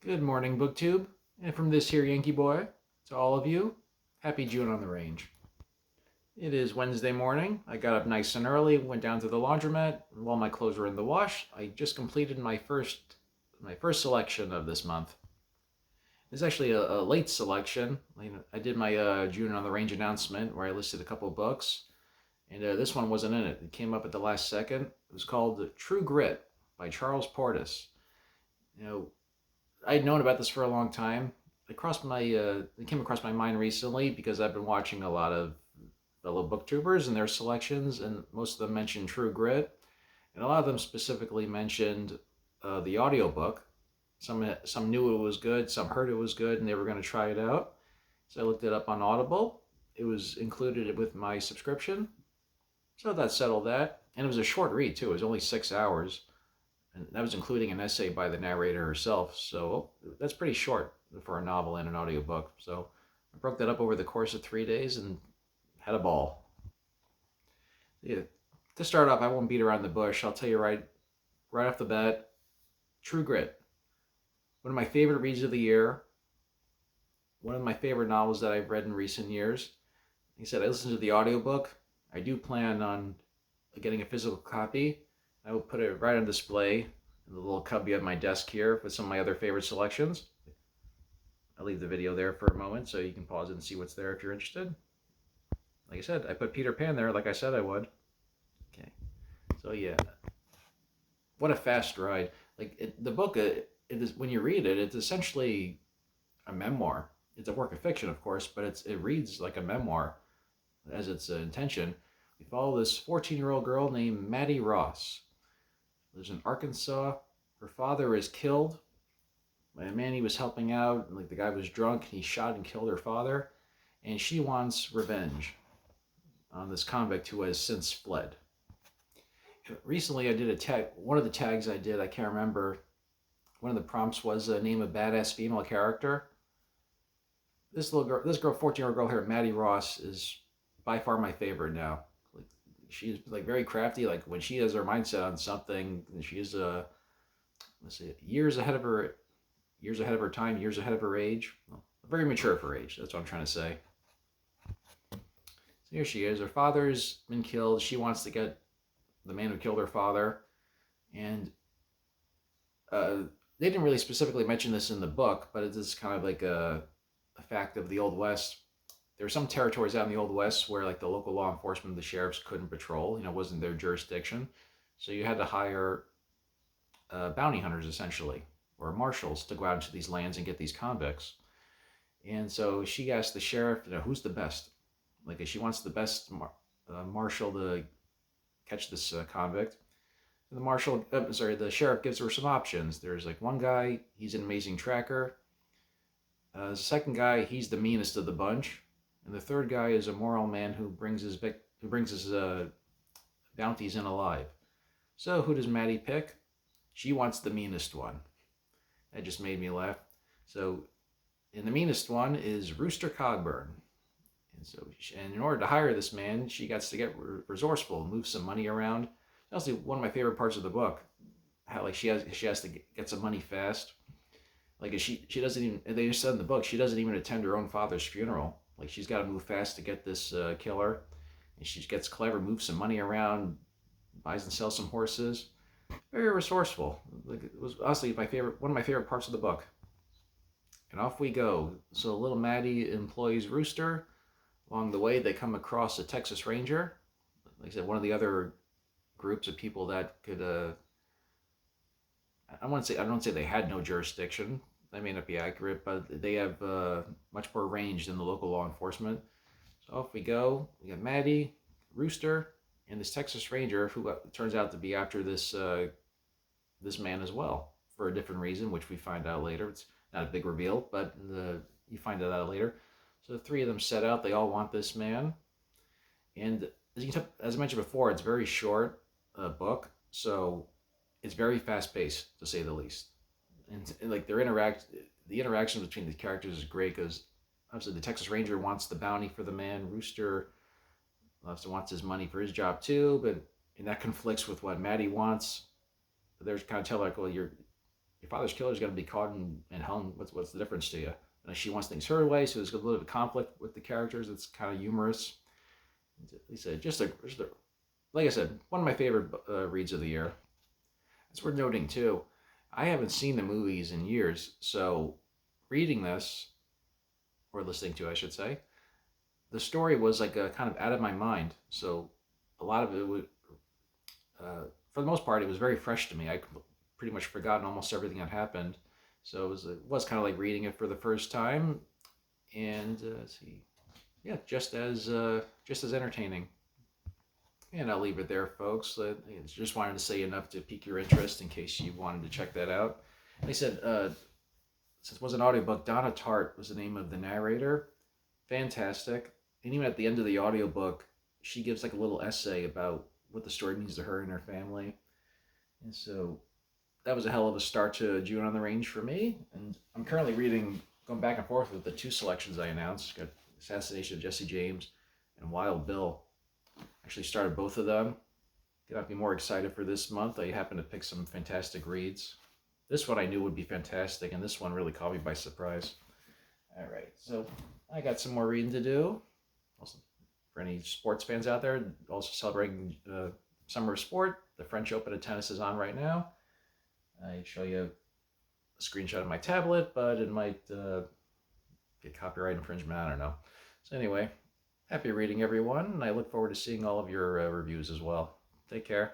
Good morning, BookTube. And from this here Yankee boy to all of you, happy June on the range. It is Wednesday morning. I got up nice and early, went down to the laundromat. While my clothes were in the wash, I just completed my first selection of this month. It's actually a late selection. I did my June on the range announcement where I listed a couple of books, and this one wasn't in it. It came up at the last second. It was called True Grit by Charles Portis. You know, I'd known about this for a long time. It came across my mind recently because I've been watching a lot of fellow booktubers and their selections, and most of them mentioned True Grit, and a lot of them specifically mentioned the audiobook. Some knew it was good, some heard it was good, and they were going to try it out. So I looked it up on Audible. It was included with my subscription, so that settled that. And it was a short read too. It was only 6 hours, and that was including an essay by the narrator herself. So that's pretty short for a novel and an audiobook. So I broke that up over the course of 3 days and had a ball. Yeah. To start off, I won't beat around the bush. I'll tell you right off the bat, True Grit. One of my favorite reads of the year. One of my favorite novels that I've read in recent years. Like I said, I listened to the audiobook. I do plan on getting a physical copy. I will put it right on display in the little cubby of my desk here with some of my other favorite selections. I'll leave the video there for a moment so you can pause it and see what's there if you're interested. Like I said, I put Peter Pan there like I said I would. Okay, so yeah, what a fast ride. The book, it is, when you read it, it's essentially a memoir. It's a work of fiction, of course, but it reads like a memoir as its intention. We follow this 14-year-old girl named Maddie Ross. Lives in Arkansas. Her father is killed by a man he was helping out. Like, the guy was drunk. He shot and killed her father, and she wants revenge on this convict who has since fled. Recently, I did a tag. One of the tags I did, I can't remember. One of the prompts was name a badass female character. This girl, 14-year-old girl here, Maddie Ross, is by far my favorite now. Like, she's like very crafty. Like, when she has her mindset on something, she is years ahead of her time, years ahead of her age. Well, very mature for her age. That's what I'm trying to say. So here she is. Her father's been killed. She wants to get the man who killed her father, and they didn't really specifically mention this in the book, but it is kind of like a fact of the Old West. There were some territories out in the Old West where, like, the local law enforcement, the sheriffs, couldn't patrol. It wasn't their jurisdiction, so you had to hire bounty hunters, essentially, or marshals, to go out into these lands and get these convicts. And so she asked the sheriff, who's the best? Like, she wants the best marshal to catch this convict. And the sheriff gives her some options. There's like one guy, he's an amazing tracker. The second guy, he's the meanest of the bunch, and the third guy is a moral man who brings his bounties in alive. So who does Maddie pick? She wants the meanest one. That just made me laugh. So, and the meanest one is Rooster Cogburn. And in order to hire this man, she gets to get resourceful, move some money around. Honestly, one of my favorite parts of the book, how she has to get some money fast. Like, she doesn't even, they just said in the book, she doesn't even attend her own father's funeral. Like, she's got to move fast to get this killer, and she gets clever, moves some money around, buys and sells some horses. Very resourceful. Like, it was honestly one of my favorite parts of the book. And off we go. So little Maddie employs Rooster. Along the way, they come across a Texas Ranger. Like I said, one of the other groups of people that could, I don't want to say they had no jurisdiction. That may not be accurate, but they have much more range than the local law enforcement. So off we go. We got Maddie, Rooster, and this Texas Ranger, who turns out to be after this man as well, for a different reason, which we find out later. It's not a big reveal, but you find that out later. So the three of them set out. They all want this man, and as I mentioned before, it's a very short book, so it's very fast paced, to say the least. And like, the interaction between the characters is great, because obviously the Texas Ranger wants the bounty for the man. Rooster obviously wants his money for his job too, and that conflicts with what Maddie wants. They're kind of tell, like, well, your father's killer is going to be caught and hung. What's the difference to you? And she wants things her way, so there's a little bit of conflict with the characters. It's kind of humorous. He said, like I said, one of my favorite reads of the year. It's worth noting too. I haven't seen the movies in years, so reading this, or listening to, I should say, the story was like kind of out of my mind. So a lot of it would, for the most part, it was very fresh to me. I pretty much forgotten almost everything that happened. So it was kind of like reading it for the first time, and let's see, yeah, just as entertaining. And I'll leave it there, folks. Just wanted to say enough to pique your interest in case you wanted to check that out. Like I said, since it was an audiobook, Donna Tartt was the name of the narrator. Fantastic. And even at the end of the audiobook, she gives like a little essay about what the story means to her and her family. And so that was a hell of a start to June on the Range for me. And I'm currently going back and forth with the two selections I announced. Got Assassination of Jesse James and Wild Bill. Actually started both of them. Could be more excited for this month. I happened to pick some fantastic reads. This one I knew would be fantastic, and this one really caught me by surprise. All right, so I got some more reading to do. Also, for any sports fans out there, also celebrating summer of sport. The French Open of tennis is on right now. I show you a screenshot of my tablet, but it might get copyright infringement. I don't know. So anyway, happy reading, everyone, and I look forward to seeing all of your reviews as well. Take care.